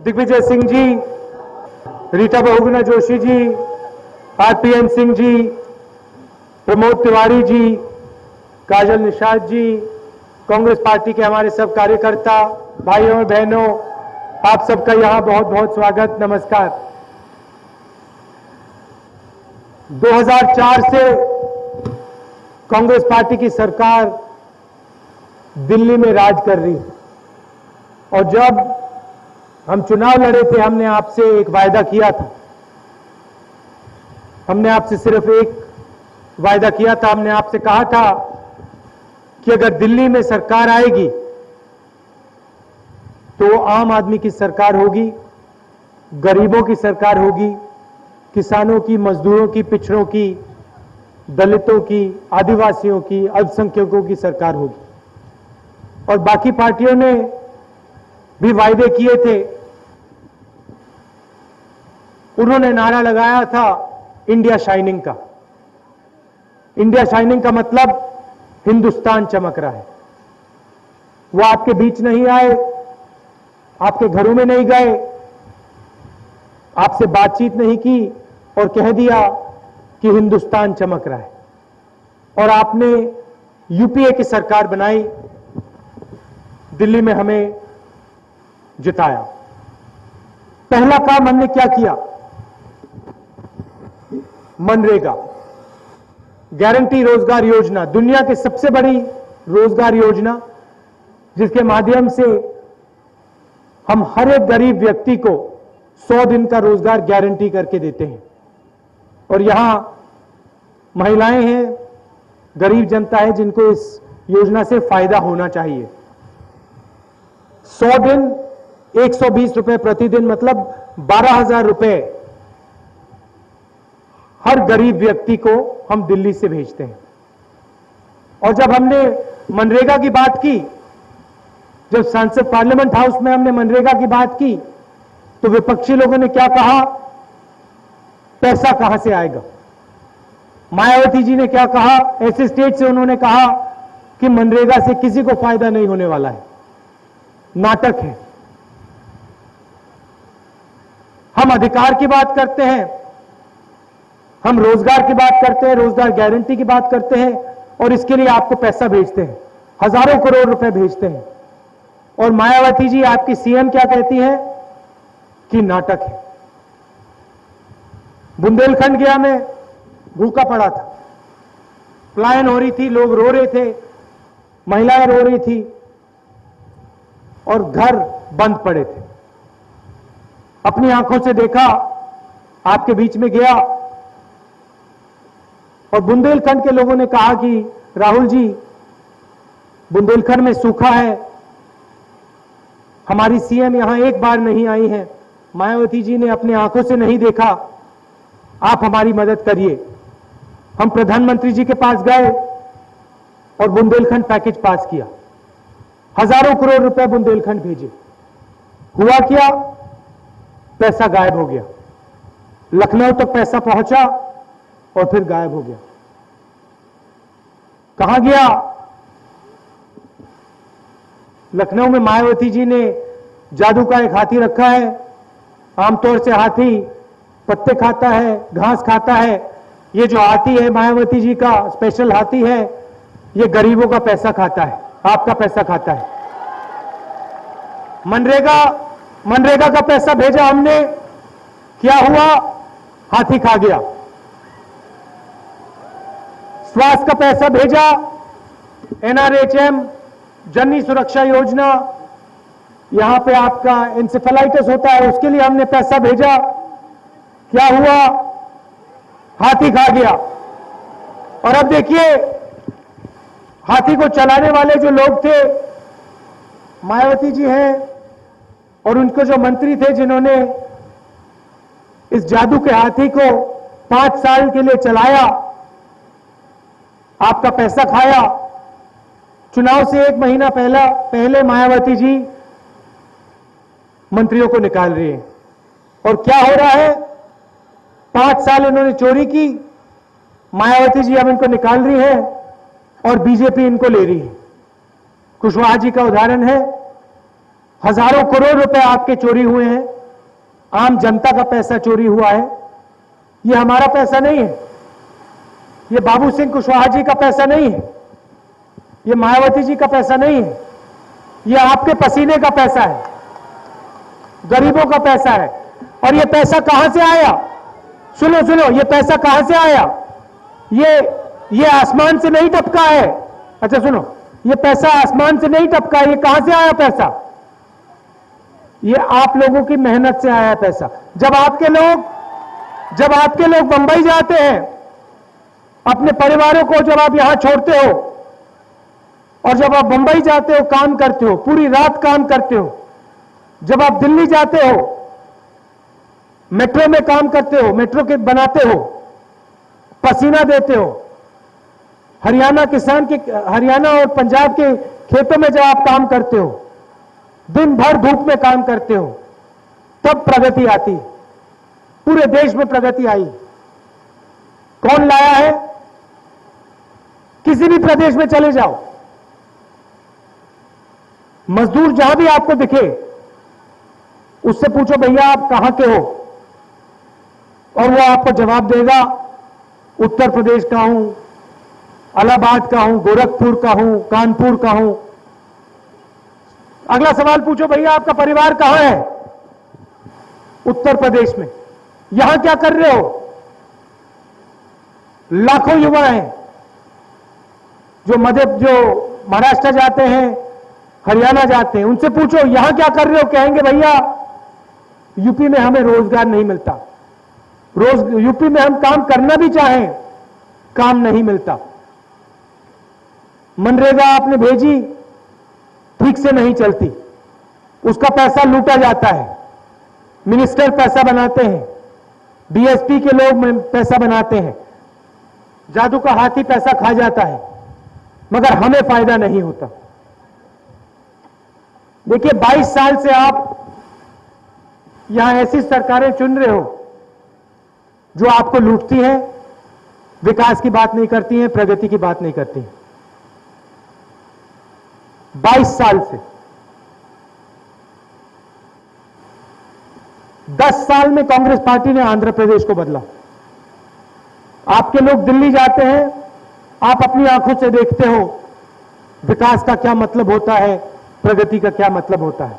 Digvijay Singh ji, Rita Bahuguna Joshi ji, RPN Singh ji, Pramod Tiwari ji, काजल Nishad ji, Congress party के हमारे सब कार्यकर्ता, भाइयों और बहनों, आप सबका यहां बहुत बहुत स्वागत, नमस्कार। 2004 से कांग्रेस पार्टी की सरकार दिल्ली में राज कर रही है और जब हम चुनाव लड़े थे हमने आपसे एक वायदा किया था। हमने आपसे सिर्फ एक वायदा किया था, हमने आपसे कहा था कि अगर दिल्ली में सरकार आएगी तो आम आदमी की सरकार होगी, गरीबों की सरकार होगी, किसानों की, मजदूरों की, पिछड़ों की, दलितों की, आदिवासियों की, अल्पसंख्यकों की सरकार होगी। और बाकी पार्टियों ने भी वायदे किए थे। उन्होंने नारा लगाया था इंडिया शाइनिंग का। इंडिया शाइनिंग का मतलब हिंदुस्तान चमक रहा है। वो आपके बीच नहीं आए, आपके घरों में नहीं गए, आपसे बातचीत नहीं की और कह दिया कि हिंदुस्तान चमक रहा है। और आपने यूपीए की सरकार बनाई, दिल्ली में हमें जिताया। पहला काम हमने क्या किया? मनरेगा, गारंटी रोजगार योजना, दुनिया की सबसे बड़ी रोजगार योजना, जिसके माध्यम से हम हर एक गरीब व्यक्ति को 100 दिन का रोजगार गारंटी करके देते हैं। और यहां महिलाएं हैं, गरीब जनता है जिनको इस योजना से फायदा होना चाहिए। 100 दिन 120 रुपए प्रतिदिन, मतलब 12,000 रुपए हर गरीब व्यक्ति को हम दिल्ली से भेजते हैं। और जब हमने मनरेगा की बात की, जब संसद पार्लियामेंट हाउस में हमने मनरेगा की बात की, तो विपक्षी लोगों ने क्या कहा? पैसा कहां से आएगा? मायावती जी ने क्या कहा? ऐसे स्टेट से उन्होंने कहा कि मनरेगा से किसी को फायदा नहीं होने वाला है, नाटक है। हम अधिकार की बात करते हैं, हम रोजगार की बात करते हैं, रोजगार गारंटी की बात करते हैं और इसके लिए आपको पैसा भेजते हैं, हजारों करोड़ रुपए भेजते हैं। और मायावती जी, आपकी सीएम क्या कहती है कि नाटक है। बुंदेलखंड गया मैं, भूखा पड़ा था, पलायन हो रही थी, लोग रो रहे थे, महिलाएं रो रही थी और घर बंद पड़े थे। अपनी आंखों से देखा, आपके बीच में गया और बुंदेलखंड के लोगों ने कहा कि राहुल जी, बुंदेलखंड में सूखा है, हमारी सीएम यहां एक बार नहीं आई है, मायावती जी ने अपनी आंखों से नहीं देखा, आप हमारी मदद करिए। हम प्रधानमंत्री जी के पास गए और बुंदेलखंड पैकेज पास किया, हजारों करोड़ रुपए बुंदेलखंड भेजे। हुआ क्या? पैसा गायब हो गया। लखनऊ तक पैसा पहुंचा और फिर गायब हो गया। कहां गया? लखनऊ में मायावती जी ने जादू का एक हाथी रखा है। आमतौर से हाथी पत्ते खाता है, घास खाता है। ये जो हाथी है मायावती जी का स्पेशल हाथी है, ये गरीबों का पैसा खाता है, आपका पैसा खाता है। मनरेगा का पैसा भेजा हमने, क्या हुआ? हाथी खा गया। स्वास्थ्य का पैसा भेजा, एनआरएचएम, जननी सुरक्षा योजना, यहां पे आपका इंसेफेलाइटिस होता है, उसके लिए हमने पैसा भेजा, क्या हुआ? हाथी खा गया। और अब देखिए, हाथी को चलाने वाले जो लोग थे मायावती जी हैं और उनके जो मंत्री थे जिन्होंने इस जादू के हाथी को 5 साल के लिए चलाया, आपका पैसा खाया। चुनाव से 1 महीना पहले मायावती जी मंत्रियों को निकाल रही है। और क्या हो रहा है? 5 साल इन्होंने चोरी की, मायावती जी अब इनको निकाल रही है और बीजेपी इनको ले रही है। कुशवाहा जी का उदाहरण है, हजारों करोड़ रुपए आपके चोरी हुए हैं, आम जनता का पैसा चोरी हुआ है। ये हमारा पैसा नहीं है, ये बाबू सिंह कुशवाहा जी का पैसा नहीं है, ये मायावती जी का पैसा नहीं है, ये आपके पसीने का पैसा है, गरीबों का पैसा है। और ये पैसा कहां से आया? सुनो सुनो, ये पैसा कहां से आया? ये आसमान से नहीं टपका है। अच्छा सुनो, ये पैसा आसमान से नहीं टपका है। ये कहां से आया पैसा? ये आप लोगों की मेहनत से आया पैसा। जब आपके लोग बंबई जाते हैं, अपने परिवारों को जब आप यहां छोड़ते हो और जब आप बंबई जाते हो, काम करते हो, पूरी रात काम करते हो, जब आप दिल्ली जाते हो, मेट्रो में काम करते हो, मेट्रो के बनाते हो, पसीना देते हो, हरियाणा और पंजाब के खेतों में जब आप काम करते हो, दिन भर धूप में काम करते हो, तब प्रगति आती। पूरे देश में प्रगति आई। कौन लाया है? किसी भी प्रदेश में चले जाओ, मजदूर जहां भी आपको दिखे, उससे पूछो भैया आप कहां के हो, और वो आपको जवाब देगा उत्तर प्रदेश का हूं, इलाहाबाद का हूं, गोरखपुर का हूं, कानपुर का हूं। अगला सवाल पूछो भैया आपका परिवार कहां है? उत्तर प्रदेश में। यहां क्या कर रहे हो? लाखों युवा हैं जो महाराष्ट्र जाते हैं, हरियाणा जाते हैं, उनसे पूछो यहां क्या कर रहे हो? कहेंगे भैया यूपी में हमें रोजगार नहीं मिलता, यूपी में हम काम करना भी चाहें, काम नहीं मिलता। मनरेगा आपने भेजी, ठीक से नहीं चलती, उसका पैसा लूटा जाता है, मिनिस्टर पैसा बनाते हैं, बीएसपी के लोग पैसा बनाते हैं, जादू का हाथी पैसा खा जाता है, मगर हमें फायदा नहीं होता। देखिए 22 साल से आप यहां ऐसी सरकारें चुन रहे हो जो आपको लूटती हैं, विकास की बात नहीं करती हैं, प्रगति की बात नहीं करती हैं। 22 साल से 10 साल में कांग्रेस पार्टी ने आंध्र प्रदेश को बदला। आपके लोग दिल्ली जाते हैं, आप अपनी आंखों से देखते हो विकास का क्या मतलब होता है, प्रगति का क्या मतलब होता है।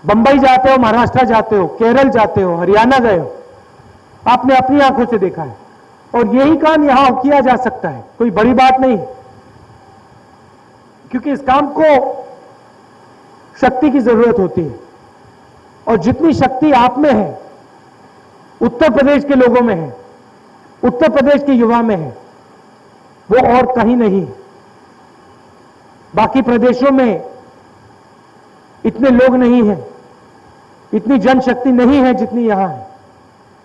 बंबई जाते हो, महाराष्ट्र जाते हो, केरल जाते हो, हरियाणा गए हो, आपने अपनी आंखों से देखा है। और यही काम यहां किया जा सकता है, कोई बड़ी बात नहीं, क्योंकि इस काम को शक्ति की जरूरत होती है, और जितनी शक्ति आप में है, उत्तर प्रदेश के लोगों में है, उत्तर प्रदेश के युवा में है, वो और कहीं नहीं। बाकी प्रदेशों में इतने लोग नहीं हैं, इतनी जनशक्ति नहीं है जितनी यहां है,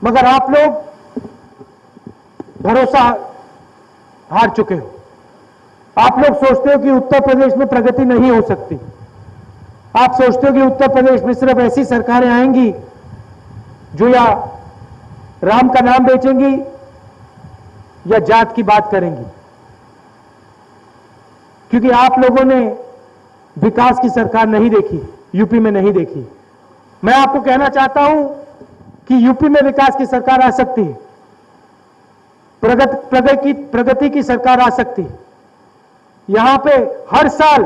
मगर आप लोग भरोसा हार चुके हो। आप लोग सोचते हो कि उत्तर प्रदेश में प्रगति नहीं हो सकती। आप सोचते हो कि उत्तर प्रदेश में सिर्फ ऐसी सरकारें आएंगी जो या राम का नाम बेचेंगी या जात की बात करेंगी, क्योंकि आप लोगों ने विकास की सरकार नहीं देखी, यूपी में नहीं देखी। मैं आपको कहना चाहता हूं कि यूपी में विकास की सरकार आ सकती है, प्रगति की सरकार आ सकती है। यहां पे हर साल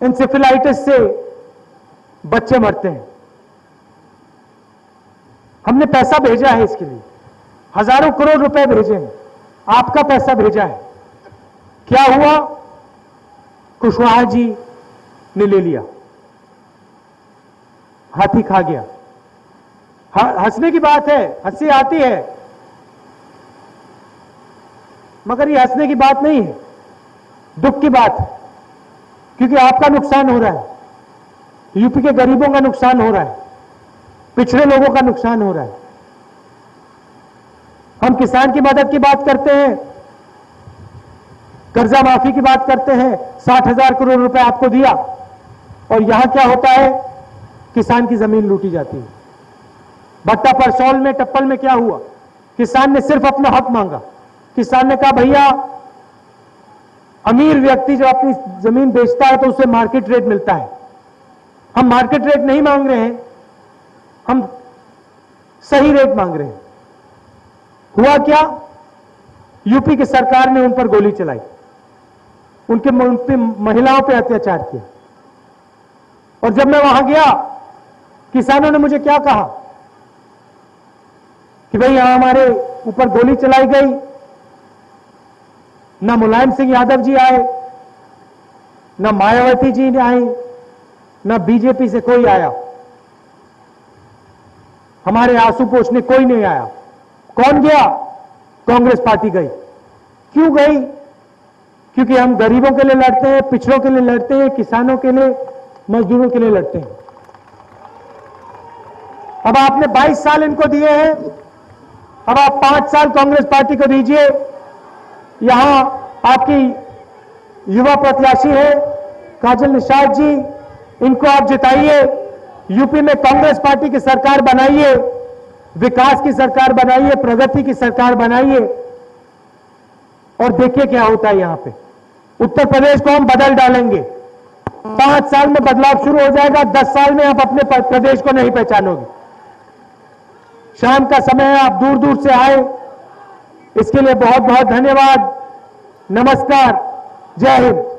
इंसेफेलाइटिस से बच्चे मरते हैं। हमने पैसा भेजा है इसके लिए, हजारों करोड़ रुपए भेजे हैं, आपका पैसा भेजा है। क्या हुआ? कुशवाहा जी ने ले लिया, हाथी खा गया। हंसने की बात है, हंसी आती है, मगर ये हंसने की बात नहीं है, दुख की बात है, क्योंकि आपका नुकसान हो रहा है, यूपी के गरीबों का नुकसान हो रहा है, पिछड़े लोगों का नुकसान हो रहा है। हम किसान की मदद की बात करते हैं, कर्जा माफी की बात करते हैं, 60,000 करोड़ रुपए आपको दिया, और यहां क्या होता है? किसान की जमीन लूटी जाती है। भट्टा परसौल में, टप्पल में क्या हुआ? किसान ने सिर्फ अपना हक मांगा। किसान ने कहा भैया, अमीर व्यक्ति जब अपनी जमीन बेचता है तो उसे मार्केट रेट मिलता है, हम मार्केट रेट नहीं मांग रहे हैं, हम सही रेट मांग रहे हैं। हुआ क्या? यूपी की सरकार ने उन पर गोली चलाई, उन पे महिलाओं पे अत्याचार किया। और जब मैं वहां गया, किसानों ने मुझे क्या कहा कि भाई यहां हमारे ऊपर गोली चलाई गई, ना मुलायम सिंह यादव जी आए, ना मायावती जी ने आई, ना बीजेपी से कोई आया, हमारे आंसू पोंछने कोई नहीं आया। कौन गया? कांग्रेस पार्टी गई। क्यों गई? क्योंकि हम गरीबों के लिए लड़ते हैं, पिछड़ों के लिए लड़ते हैं, किसानों के लिए, मजदूरों के लिए लड़ते हैं। अब आपने 22 साल इनको दिए हैं, अब आप 5 साल कांग्रेस पार्टी को दीजिए। यहां आपकी युवा प्रत्याशी है काजल निषाद जी, इनको आप जिताइए, यूपी में कांग्रेस पार्टी की सरकार बनाइए, विकास की सरकार बनाइए, प्रगति की सरकार बनाइए, और देखिए क्या होता है। यहां पे उत्तर प्रदेश को हम बदल डालेंगे। 5 साल में बदलाव शुरू हो जाएगा, 10 साल में आप अपने प्रदेश को नहीं पहचानोगे। शाम का समय है, आप दूर दूर से आए, इसके लिए बहुत बहुत धन्यवाद। नमस्कार, जय हिंद।